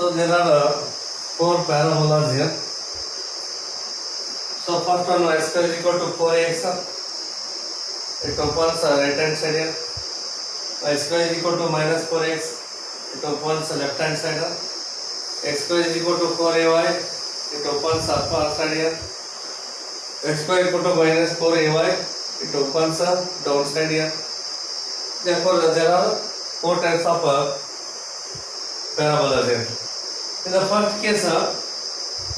So there are four parabolas here. So first one y square is equal to 4x. It opens right hand side here. Y square is equal to minus 4x. It opens left hand side. X square is equal to 4ay. It opens upper side here. X square is equal to minus 4ay. It opens down side here. Therefore, there are four types of parabolas here. In the first case,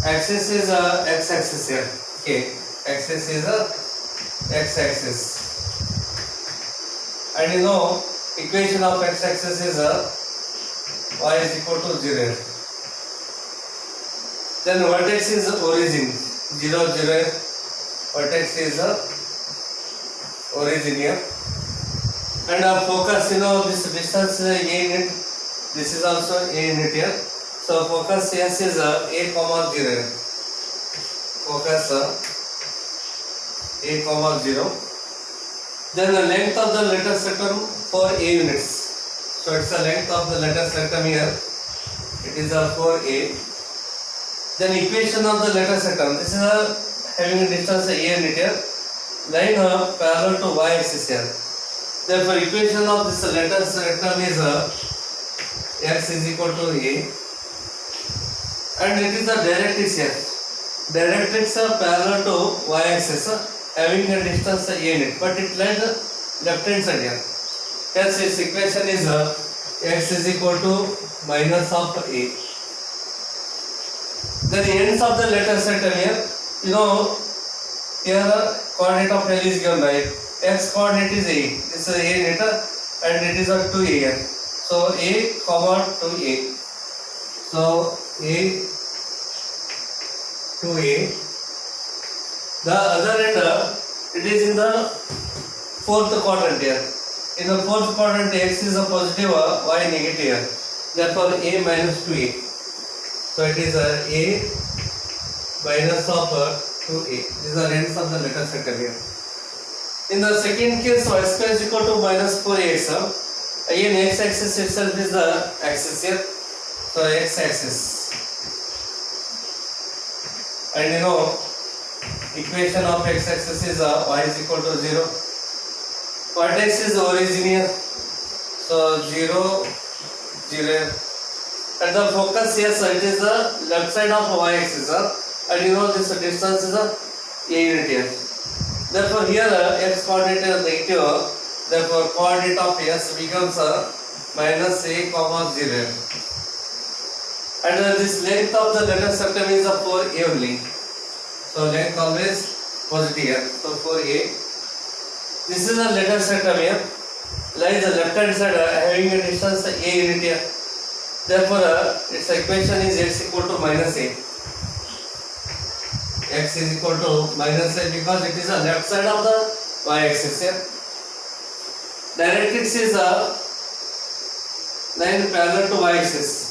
axis is x-axis here. Okay, axis is x-axis, and you know equation of x-axis is y is equal to 0. Then vertex is origin 0 0. Vertex is origin here, and focus, you know, this distance is a unit. This is also a unit here. So focus S is a comma 0. Focus a comma 0. Then the length of the letter sectum for a units. So it's the length of the letter sectum here. It is 4a. Then equation of the letter sectum. This is having a distance a unit here. Line parallel to y axis here. Therefore equation of this letter sectum is x is equal to a. And it is the directrix here. Directrix are parallel to y-axis, having a distance a unit, but it lies left hand side here. Hence its equation is x is equal to minus of a. Then the ends of the letter sectum here, you know, here coordinate of L is given, right? X coordinate is a. This is a unit, and it is a 2a here. So a comma 2a. So a to a. The other end, it is in the fourth quadrant here. In the fourth quadrant, x is a positive, y negative here. Therefore, a minus 2a. So it is a minus of 2a. These are ends of the letter sectum here. In the second case, y square is equal to minus 4ax. Again, x-axis itself is the axis here. So x-axis. And you know, equation of x-axis is y is equal to 0. Vertex is origin here. So 0 0. And the focus, yes, it is the left side of y-axis. And you know this distance is a unit here. Therefore here x coordinate is negative. Therefore coordinate of s becomes minus a comma 0. And this length of the letter sectum is 4a only. So length always positive here. So 4a. This is the letter sectum here. Lies the left hand side having a distance a unit here. Therefore its equation is x equal to minus a. X is equal to minus a because it is the left side of the y-axis here. Directrix is line parallel to y-axis,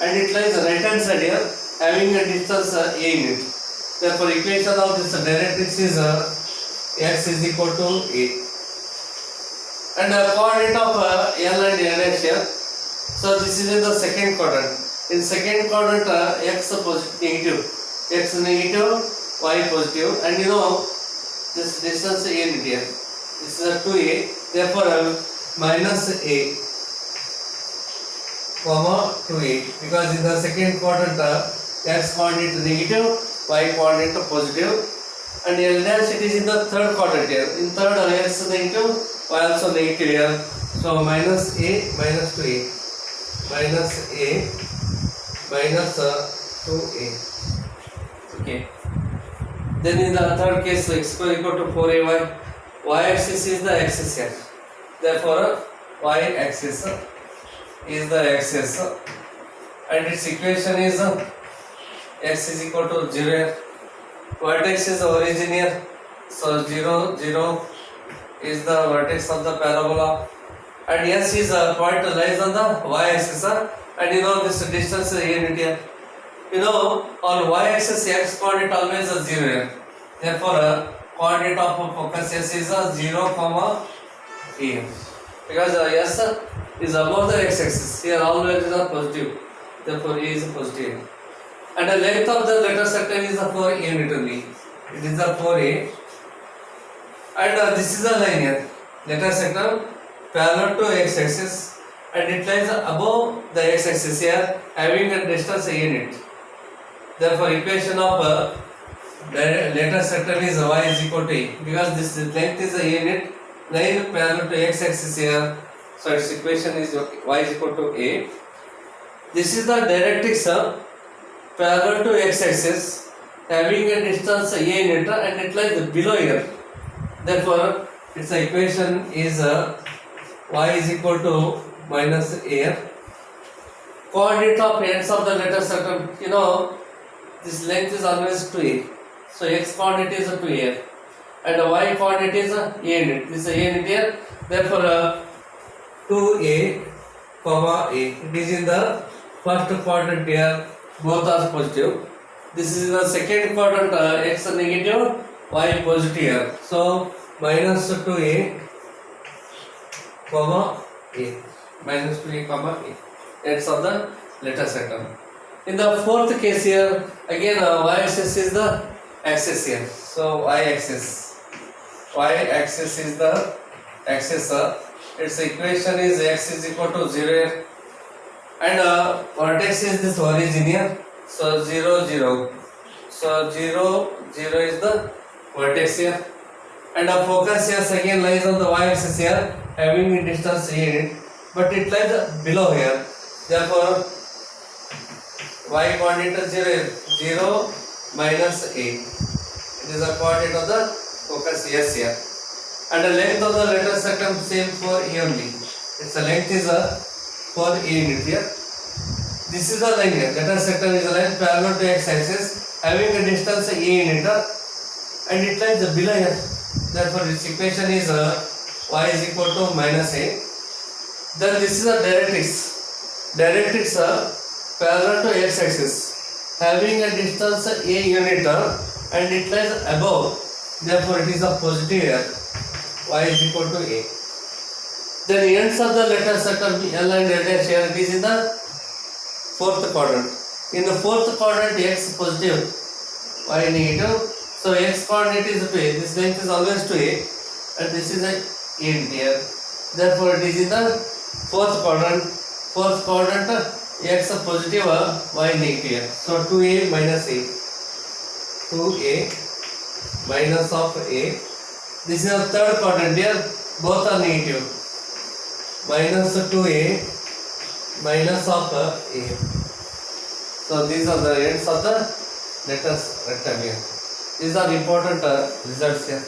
and it lies right hand side here, having a distance a unit. Therefore equation of this directrix is x is equal to a. And coordinate of L and N here. So this is in the second quadrant. In second quadrant, x positive negative, x negative, y positive, and you know this distance a unit here. This is a 2a. Therefore minus a comma 2a, because in the second quadrant x coordinate negative, y coordinate positive, and L dash it is in the third quadrant here. In third x negative, y also negative here. So minus a minus 2a, minus a minus 2a. Okay. Then in the third case, x square equal to 4ay. Y-axis is the axis here. Therefore, y-axis is the axis, and its equation is x is equal to 0. Vertex is origin here. So 0 0 is the vertex of the parabola, and s is a point lies on the y-axis, and you know this distance is a unit here. You know, on y-axis x coordinate always a 0 here. Therefore coordinate of focus s is 0 comma a, because s is above the x-axis. Here always is a positive. therefore A is positive. And the length of the letter sector is 4 unit only. It is the 4A. And this is the line here. Letter sector parallel to x-axis, and it lies above the x-axis here, having a distance a unit. Therefore, equation of the letter sector is y is equal to a, because this length is a unit, line parallel to x-axis here. So its equation is y is equal to a. This is the directrix parallel to x-axis, having a distance a unit, and it lies below here. Therefore, its equation is y is equal to minus a. Coordinate of ends of the letter circle, this length is always 2a. So x coordinate is 2a, and y coordinate is a unit. This is a unit here. Therefore, 2a, comma a. It is in the first quadrant here. Both are positive. This is the second quadrant. X negative, y positive here. So minus 2a, comma a. Minus 2a, comma a. Ends of the letter sector. In the fourth case here, again y-axis is the axis here. So y-axis is the axis. Its equation is x is equal to 0, and vertex is this origin here. So 0, 0. So 0, 0 is the vertex here, and the focus here again lies on the y-axis here, having a distance a unit, but it lies below here. Therefore, y coordinate is 0, 0 minus a. It is a coordinate of the focus S here. And the length of the letter sector same for A only. Its length is 4 unit here. This is the line here. Letter sector is a line parallel to x-axis, having a distance a unit, and it lies below here. Therefore, its equation is y is equal to minus a. Then this is a directrix. Directrix parallel to x-axis, having a distance a unit, and it lies above. Therefore, it is a positive here. Y is equal to a. Then ends of the letter sector L and L dash here, it is in the fourth quadrant. In the fourth quadrant, x positive, y negative. So x coordinate is 2a. This length is always 2a, and this is a end here. Therefore, it is in the fourth quadrant. Fourth quadrant, x positive, y negative. So 2a minus a. 2a minus of a. This is the third quadrant here. Both are negative. Minus 2a minus of a. So these are the ends of the letters rectangle. These are important results here.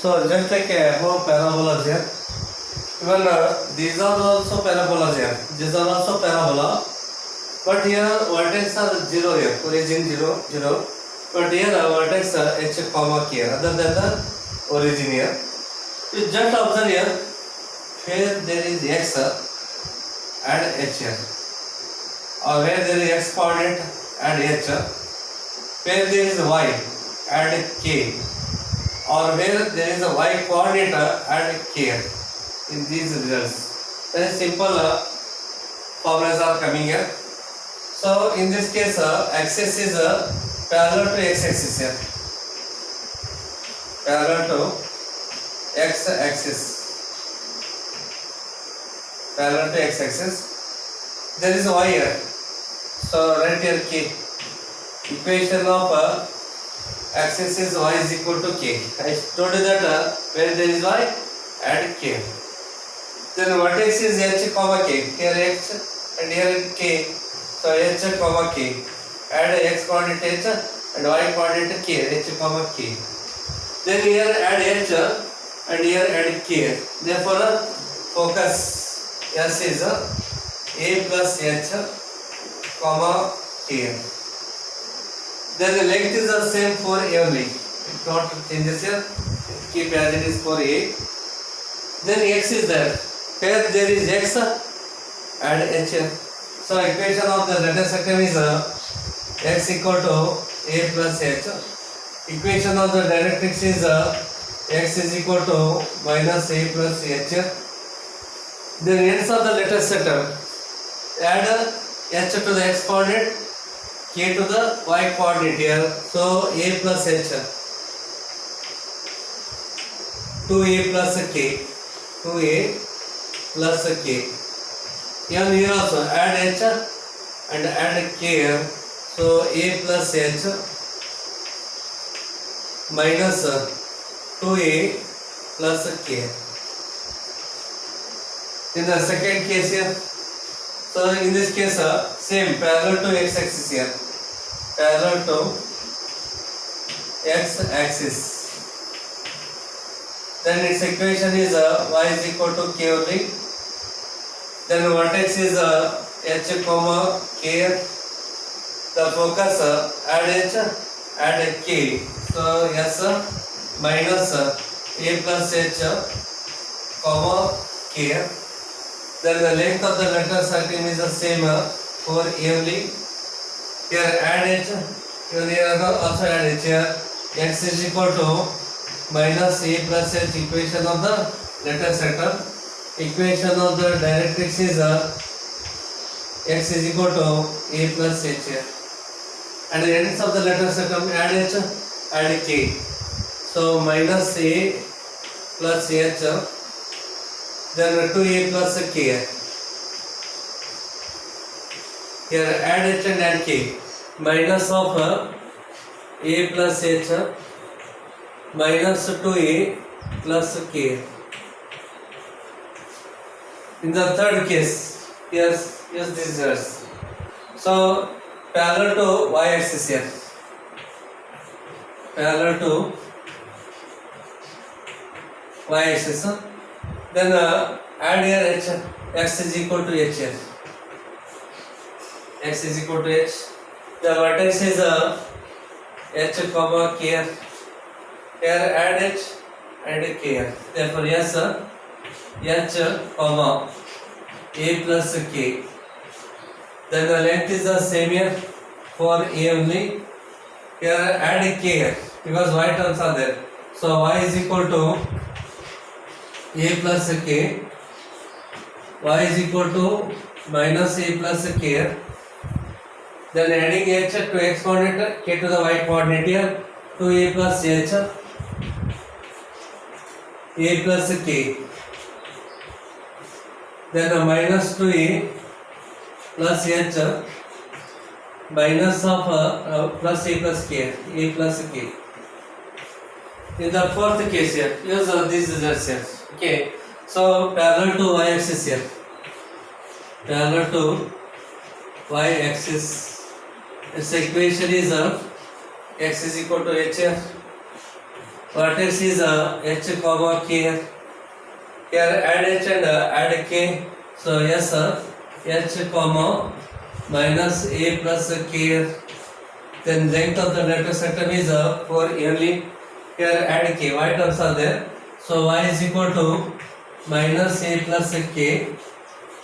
So just like above parabolas here, even these are also parabolas here. These are also parabola, but here vertex are 0 here, origin 0, 0. But here vertex h comma k here, other than the origin here. You just observe here, where there is x, add h here, or where there is x coordinate, add h, where there is y, add k, or where there is a y coordinate, add k. In these results, very simple formulas are coming here. So in this case, axis is parallel to x-axis here, parallel to x-axis, parallel to x-axis. There is y here, so write here k. Equation of axis is y is equal to k. I told you that where there is y, add k. Then vertex is h comma k. Here h and here k. So h comma k. Add x coordinate h and y coordinate k. H comma k. Then here add h and here add k. Therefore, focus S is a plus h comma k. Then the length is the same for a only. It not changes here. Keep as it is for a. Then x is there. Here there is x, add h. So equation of the letter sector is x equal to A plus H. Equation of the directrix is x is equal to minus A plus H. Then ends of the lattice setup. Add H to the x coordinate, K to the y coordinate here. So A plus H. 2A plus K. 2A plus K. Even here also add H and add K here. So A plus H minus 2A plus K. In the second case here, so in this case same parallel to x axis here, parallel to x axis. Then its equation is y is equal to k only. Then vertex is h comma k. The focus add h add k. So s minus a plus h comma k. Then the length of the letter circle is the same for a only. Here add h. Here also add h here. X is equal to minus a plus h, equation of the letter setup. Equation of the directrix is x is equal to a plus h here. And the ends of the letter setup add h, add k. So minus a plus h, then 2a plus k. Here add h and add k. Minus of a plus h minus 2a plus k. In the third case, yes, this is yours. So parallel to y axis here, parallel to y axis. Then add here h, x is equal to h here. X is equal to h. The vertex is h comma k here. Here add h and k here. Therefore yes, h comma a plus k. Then the length is the same here for a only. Here add k here because y terms are there. So y is equal to a plus k. Y is equal to minus a plus k here. Then adding h to x coordinate, k to the y coordinate here, to a plus h, a plus k. Then minus 2a plus h minus of plus a plus k, a plus k. In the fourth case here, use these results here. Okay, so parallel to y axis here, parallel to y axis. Its equation is x is equal to h here. Vertex is h comma k here. Here add h and add k. So yes, h comma minus a plus k here. Then length of the letter setup is for only. Here add k. Y terms are there. So y is equal to minus a plus k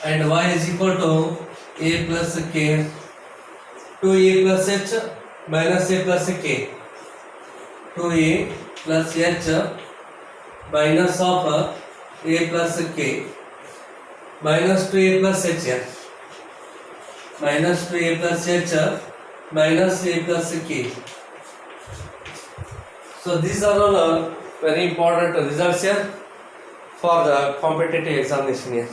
and y is equal to a plus k. 2a plus h minus a plus k. 2a plus h minus of a plus k minus 2a plus h here. Minus 2a plus h minus a plus k. So these are all very important results here for the competitive examination here.